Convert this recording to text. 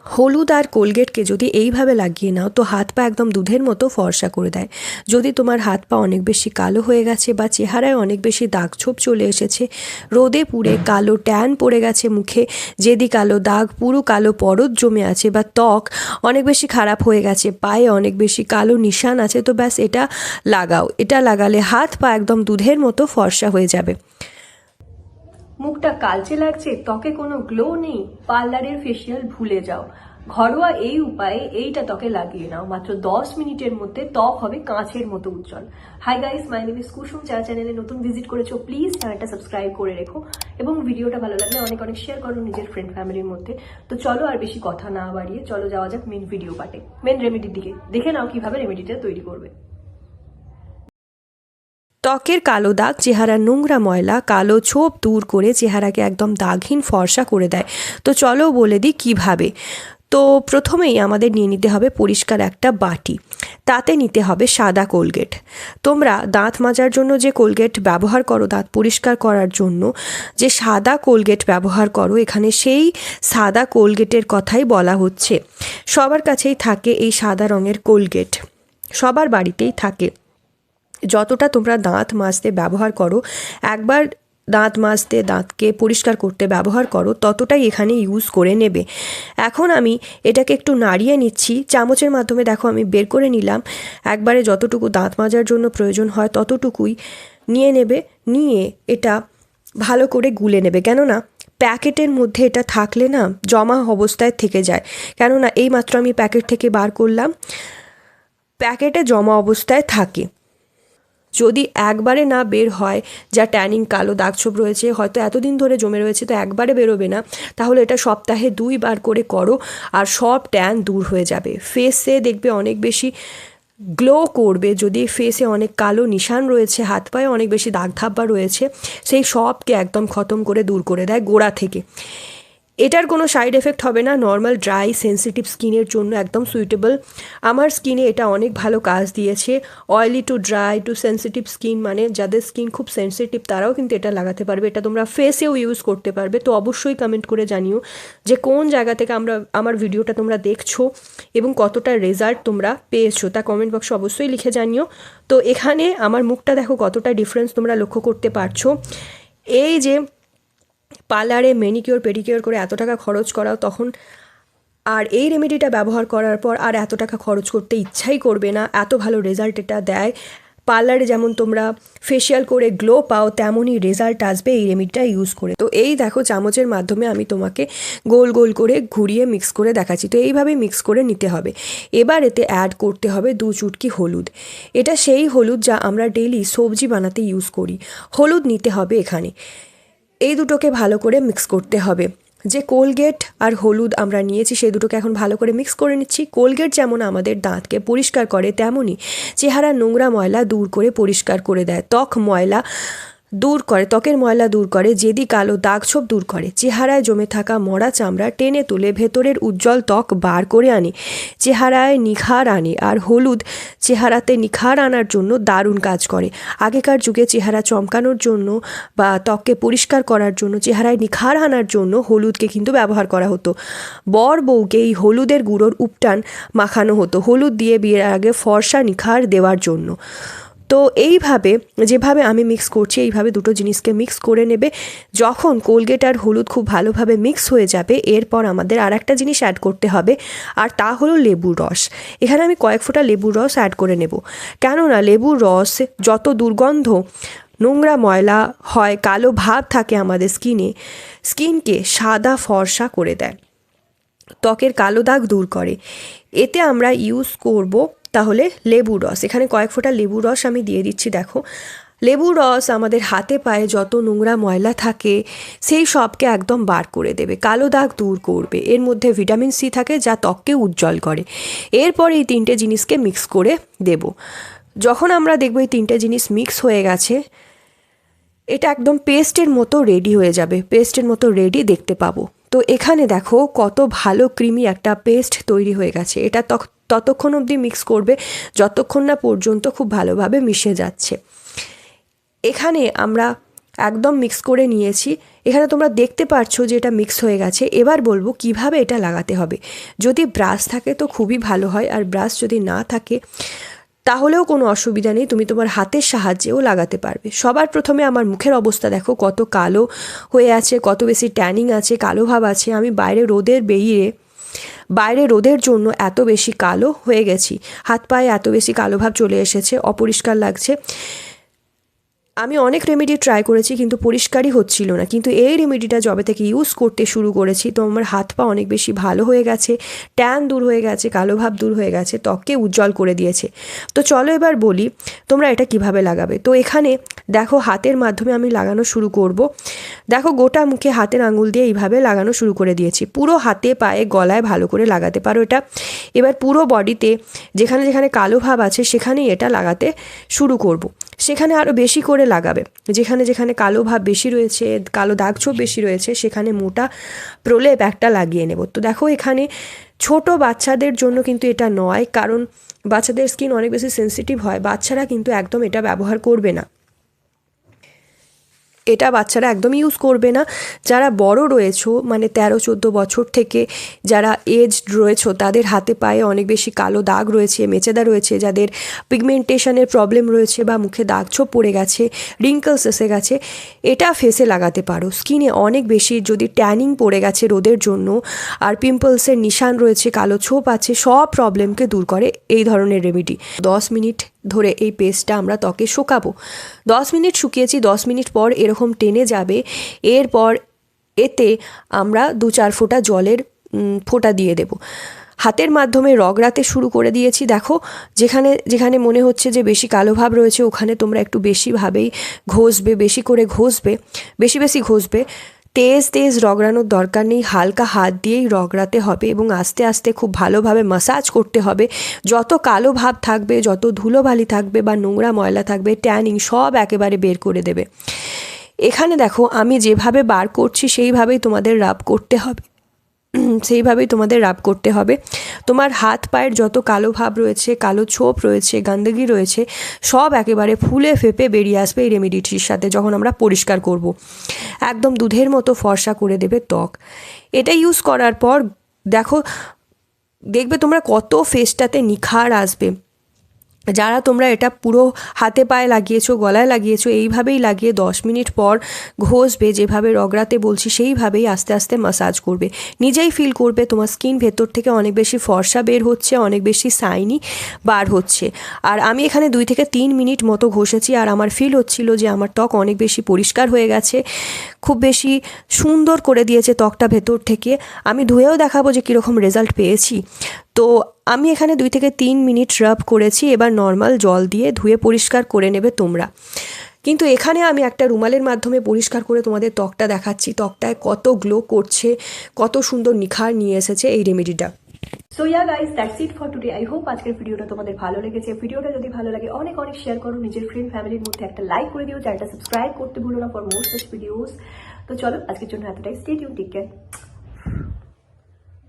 হলুদ আর কোলগেটকে যদি এইভাবে লাগিয়ে নাও তো হাত পা একদম দুধের মতো ফর্সা করে দেয়। যদি তোমার হাত পা অনেক বেশি কালো হয়ে গেছে বা চেহারায় অনেক বেশি দাগ ছোপ চলে এসেছে, রোদে পুড়ে কালো ট্যান পড়ে গেছে মুখে, যেদি কালো দাগ, পুরো কালো পরত জমে আছে, বা ত্বক অনেক বেশি খারাপ হয়ে গেছে, পায়ে অনেক বেশি কালো নিশান আছে, তো ব্যাস এটা লাগাও। এটা লাগালে হাত পা একদম দুধের মতো ফর্সা হয়ে যাবে। মুখটা কালচে লাগছে, ত্বকে কোনো গ্লো নেই, পার্লারের ফেসিয়াল ভুলে যাও। ঘরোয়া এই উপায়ে এইটা ত্বকে লাগিয়ে নাও, মাত্র 10 মিনিটের মধ্যে ত্বক হবে কাঁচের মতো উজ্জ্বল। Hi guys, my name is Kusum. যারা চ্যানেলে নতুন ভিজিট করেছো প্লিজ চ্যানেলটা সাবস্ক্রাইব করে রেখো এবং ভিডিওটা ভালো লাগলে অনেক অনেক শেয়ার করো নিজের ফ্রেন্ড ফ্যামিলির মধ্যে। তো চলো আর বেশি কথা না বাড়িয়ে চলো যাওয়া যাক মেন ভিডিও পার্টে, মেন রেমেডির দিকে। দেখে নাও কিভাবে রেমেডিটা তৈরি করবে। ত্বকের কালো দাগ, চেহারার নোংরা ময়লা, কালো ছোপ দূর করে চেহারাকে একদম দাগহীন ফর্সা করে দেয়। তো চলো বলে দিই কীভাবে। তো প্রথমেই আমাদের নিয়ে নিতে হবে পরিষ্কার একটা বাটি, তাতে নিতে হবে সাদা কোলগেট। তোমরা দাঁত মাজার জন্য যে কোলগেট ব্যবহার করো, দাঁত পরিষ্কার করার জন্য যে সাদা কোলগেট ব্যবহার করো, এখানে সেই সাদা কোলগেটের কথাই বলা হচ্ছে। সবার কাছেই থাকে এই সাদা রঙের কোলগেট, সবার বাড়িতেই থাকে। যতটা তোমরা দাঁত মাজতে ব্যবহার করো, একবার দাঁত মাজতে, দাঁতকে পরিষ্কার করতে ব্যবহার করো, ততটাই এখানে ইউজ করে নেবে। এখন আমি এটাকে একটু নাড়িয়ে নিচ্ছি চামচের মাধ্যমে। দেখো আমি বের করে নিলাম। একবারে যতটুকু দাঁত মাজার জন্য প্রয়োজন হয় ততটুকুই নিয়ে নেবে। নিয়ে এটা ভালো করে গুলে নেবে, কেননা প্যাকেটের মধ্যে এটা থাকলে না জমা অবস্থায় থেকে যায়। কেননা এইমাত্র আমি প্যাকেট থেকে বার করলাম, প্যাকেটে জমা অবস্থায় থাকে। যদি একবারে না বের হয়, যা ট্যানিং কালো দাগছোপ রয়েছে হয়তো এতদিন ধরে জমে রয়েছে, তো একবারে বেরোবে না, তাহলে এটা সপ্তাহে 2 বার করে করো আর সব ট্যান দূর হয়ে যাবে। ফেসে দেখবে অনেক বেশি গ্লো করবে। যদি ফেসে অনেক কালো নিশান রয়েছে, হাত পায়ে অনেক বেশি দাগ ধাব্বা রয়েছে, সেই সবকে একদম খতম করে দূর করে দেয় গোড়া থেকে। এটার কোনো সাইড এফেক্ট হবে না, নর্মাল ড্রাই সেন্সিটিভ স্কিনের জন্য একদম সুইটেবল। আমার স্কিনে এটা অনেক ভালো কাজ দিয়েছে। Oily to dry two sensitive skin, মানে যাদের স্কিন খুব সেন্সিটিভ তারাও কিন্তু এটা লাগাতে পারবে। এটা তোমরা ফেসেও ইউজ করতে পারবে। তো অবশ্যই কমেন্ট করে জানিও যে কোন জায়গা থেকে আমার ভিডিওটা তোমরা দেখছো এবং কতটা রেজাল্ট তোমরা পেয়েছো, তা কমেন্ট বক্সে অবশ্যই লিখে জানিও। তো এখানে আমার মুখটা দেখো কতটা ডিফারেন্স তোমরা লক্ষ্য করতে পারছো। এই যে পার্লারে ম্যানিকিওর পেডিকিওর করে এত টাকা খরচ করাও তখন, আর এই রেমেডিটা ব্যবহার করার পর আর এত টাকা খরচ করতে ইচ্ছাই করবে না, এত ভালো রেজাল্ট এটা দেয়। পার্লারে যেমন তোমরা ফেসিয়াল করে গ্লো পাও, তেমনই রেজাল্ট আসবে এই রেমেডিটা ইউজ করে। তো এই দেখো চামচের মাধ্যমে আমি তোমাকে গোল গোল করে ঘুরিয়ে মিক্স করে দেখাচ্ছি। তো এইভাবে মিক্স করে নিতে হবে। এবার এতে অ্যাড করতে হবে 2 চুটকি হলুদ। এটা সেই হলুদ যা আমরা ডেইলি সবজি বানাতে ইউজ করি। হলুদ নিতে হবে এখানে। এই দুটোকে ভালো করে মিক্স করতে হবে। যে কোলগেট আর হলুদ আমরা নিয়েছি সেই দুটোকে এখন ভালো করে মিক্স করে নিচ্ছি। কোলগেট যেমন আমাদের দাঁতকে পরিষ্কার করে, তেমনই চেহারার নোংরা ময়লা দূর করে পরিষ্কার করে দেয়। ত্বকের ময়লা দূর করে, যেদি কালো দাগছোপ দূর করে, চেহারায় জমে থাকা মরা চামড়া টেনে তুলে ভেতরের উজ্জ্বল ত্বক বার করে আনে, চেহারায় নিখার আনে। আর হলুদ চেহারাতে নিখার আনার জন্য দারুণ কাজ করে। আগেকার যুগে চেহারা চমকানোর জন্য বা ত্বককে পরিষ্কার করার জন্য, চেহারায় নিখার আনার জন্য হলুদকে কিন্তু ব্যবহার করা হতো। বর বউকে এই হলুদের গুঁড়োর উপটান মাখানো হতো হলুদ দিয়ে বিয়ের আগে ফর্সা নিখার দেওয়ার জন্য। তো এইভাবে যেভাবে আমি মিক্স করছি এইভাবে দুটো জিনিসকে মিক্স করে নেবে। যখন কোলগেট আর হলুদ খুব ভালোভাবে মিক্স হয়ে যাবে, এরপর আমাদের আর একটা জিনিস অ্যাড করতে হবে, আর তা হলো লেবুর রস। এখানে আমি কয়েক ফোঁটা লেবুর রস অ্যাড করে নেব, কেননা লেবুর রস যত দুর্গন্ধ, নোংরা ময়লা হয়, কালো ভাব থাকে আমাদের স্কিনকে সাদা ফর্সা করে দেয়, ত্বকের কালো দাগ দূর করে। এতে আমরা ইউজ করব তাহলে লেবুর রস। এখানে কয়েক ফোঁটা লেবুর রস আমি দিয়ে দিচ্ছি। দেখো লেবুর রস আমাদের হাতে পায়ে যত নোংরা ময়লা থাকে সেই সবকে একদম বার করে দেবে, কালো দাগ দূর করবে। এর মধ্যে ভিটামিন সি থাকে যা ত্বককে উজ্জ্বল করে। এরপর এই 3টে জিনিসকে মিক্স করে দেব। যখন আমরা দেখব এই 3টে জিনিস মিক্স হয়ে গেছে, এটা একদম পেস্টের মতো রেডি হয়ে যাবে, পেস্টের মতো রেডি দেখতে পাবো। তো এখানে দেখো কত ভালো ক্রিমি একটা পেস্ট তৈরি হয়ে গেছে। এটা ততক্ষণ অবধি মিক্স করবে যতক্ষণ না পর্যন্ত খুব ভালোভাবে মিশে যাচ্ছে। এখানে আমরা একদম মিক্স করে নিয়েছি। এখানে তোমরা দেখতে পারছো যে এটা মিক্স হয়ে গেছে। এবার বলবো কিভাবে এটা লাগাতে হবে। যদি ব্রাশ থাকে তো খুবই ভালো হয়, আর ব্রাশ যদি না থাকে তাহলেও কোনো অসুবিধা নেই, তুমি তোমার হাতের সাহায্যেও লাগাতে পারবে। সবার প্রথমে আমার মুখের অবস্থা দেখো, কত কালো হয়ে আছে, কত বেশি ট্যানিং আছে, কালো ভাব আছে। আমি বাইরে রোদের জন্য এত বেশি কালো হয়ে গেছি, হাত পায়ে এত বেশি কালো ভাব চলে এসেছে, অপরিষ্কার লাগছে। আমি অনেক রেমেডি ট্রাই করেছি কিন্তু পরিষ্কারই হচ্ছিল না, কিন্তু এই রেমেডিটা যবে থেকে ইউজ করতে শুরু করেছি তো আমার হাত পা অনেক বেশি ভালো হয়ে গেছে, ট্যান দূর হয়ে গেছে, কালো ভাব দূর হয়ে গেছে, ত্বককে উজ্জ্বল করে দিয়েছে। তো চলো এবার বলি তোমরা এটা কিভাবে লাগাবে। তো এখানে দেখো হাতের মাধ্যমে আমি লাগানো শুরু করব। দেখো গোটা মুখে হাতের আঙুল দিয়ে এইভাবে লাগানো শুরু করে দিয়েছি। পুরো হাতে পায়ে গলায় ভালো করে লাগাতে পারো এটা। এবার পুরো বডিতে যেখানে যেখানে কালো ভাব আছে সেখানেই এটা লাগাতে শুরু করব। সেখানে আরও বেশি করে লাগাবে, যেখানে যেখানে কালো ভাব বেশি রয়েছে, কালো দাগ ছোপ বেশি রয়েছে, সেখানে মোটা প্রলেপ একটা লাগিয়ে নেব। তো দেখো এখানে ছোট বাচ্চাদের জন্য কিন্তু এটা নয়, কারণ বাচ্চাদের স্কিন অনেক বেশি সেন্সিটিভ হয়, বাচ্চারা কিন্তু একদম এটা ব্যবহার করবে না, এটা বাচ্চারা একদম ইউজ করবে না। যারা বড় রয়েছো মানে 13-14 বছর থেকে যারা এজ রয়েছো তাদের হাতে পায়ে অনেক বেশি কালো দাগ রয়েছে, মেচেদা রয়েছে, যাদের পিগমেন্টেশনের প্রবলেম রয়েছে বা মুখে দাগ ছোপ পড়ে গেছে, রিঙ্কলস এসে গেছে, এটা ফেসে লাগাতে পারো। স্কিনে অনেক বেশি যদি ট্যানিং পড়ে গেছে রোদের জন্য, আর পিম্পলসের নিশান রয়েছে, কালো ছোপ আছে, সব প্রবলেমকে দূর করে এই ধরনের রেমেডি। 10 মিনিট ধরে এই পেস্টটা আমরা ত্বকে শুকাবো। 10 মিনিট শুকিয়েছি, 10 মিনিট পর এরকম টেনে যাবে। এরপর এতে আমরা 2-4 ফোঁটা জলের ফোঁটা দিয়ে দেব। হাতের মাধ্যমে রগড়াতে শুরু করে দিয়েছি। দেখো যেখানে যেখানে মনে হচ্ছে যে বেশি কালো ভাব রয়েছে ওখানে তোমরা একটু বেশিভাবেই ঘষবে, বেশি করে ঘষবে, বেশি বেশি ঘষবে। তেজ রগড়ানোর দরকার নেই, হালকা হাত দিয়েই রগড়াতে হবে এবং আস্তে আস্তে খুব ভালোভাবে মাসাজ করতে হবে। যত কালো ভাব থাকবে, যত ধুলোবালি থাকবে বা নোংরা ময়লা থাকবে, ট্যানিং সব একেবারে বের করে দেবে। এখানে দেখো আমি যেভাবে বার করছি সেইভাবেই তোমাদের রাব করতে হবে, তোমার হাত পায়ের যত কালো ভাব রয়েছে, কালো ছোপ রয়েছে, গন্দগি রয়েছে, সব একেবারে ফুলে ফেপে বেরিয়ে আসবে এই রেমেডিটির সাথে যখন আমরা পরিষ্কার করব। একদম দুধের মতো ফর্সা করে দেবে ত্বক। এটা ইউজ করার পর দেখবে তোমরা কত ফেসটাতে নিখার আসবে। যারা তোমরা এটা পুরো হাতে পায়ে লাগিয়েছো, গলায় লাগিয়েছো, এইভাবেই লাগিয়ে 10 মিনিট পর ঘষবে, যেভাবে রগড়াতে বলছি সেইভাবেই আস্তে আস্তে মাসাজ করবে। নিজেই ফিল করবে তোমার স্কিন ভেতর থেকে অনেক বেশি ফর্সা বের হচ্ছে, অনেক বেশি শাইনি বার হচ্ছে। আর আমি এখানে 2 থেকে 3 মিনিট মতো ঘষেছি, আর আমার ফিল হচ্ছিল যে আমার ত্বক অনেক বেশি পরিষ্কার হয়ে গেছে, খুব বেশি সুন্দর করে দিয়েছে ত্বকটা ভেতর থেকে। আমি ধুয়েও দেখাবো যে কীরকম রেজাল্ট পেয়েছি। তো আমি এখানে 2 থেকে 3 মিনিট রাব করেছি। এবার নর্মাল জল দিয়ে ধুয়ে পরিষ্কার করে নেবে তোমরা। কিন্তু এখানে আমি একটা রুমালের মাধ্যমে পরিষ্কার করে তোমাদের ত্বকটা দেখাচ্ছি, ত্বকটায় কত গ্লো করছে, কত সুন্দর নিখার নিয়ে এসেছে এই রেমেডিটা। So yeah guys, that's it for today. I hope আজকের ভিডিওটা তোমাদের ভালো লেগেছে। ভিডিওটা যদি ভালো লাগে অনেক অনেক শেয়ার করো, নিজের ফ্রেন্ড ফ্যামিলির মধ্যে একটা লাইক করে দিও, চ্যানেলটা সাবস্ক্রাইব করতে ভুলো না ফর মোর সাচ ভিডিওস। তো চলো আজকের জন্য এতটাই। Stay tune, take care.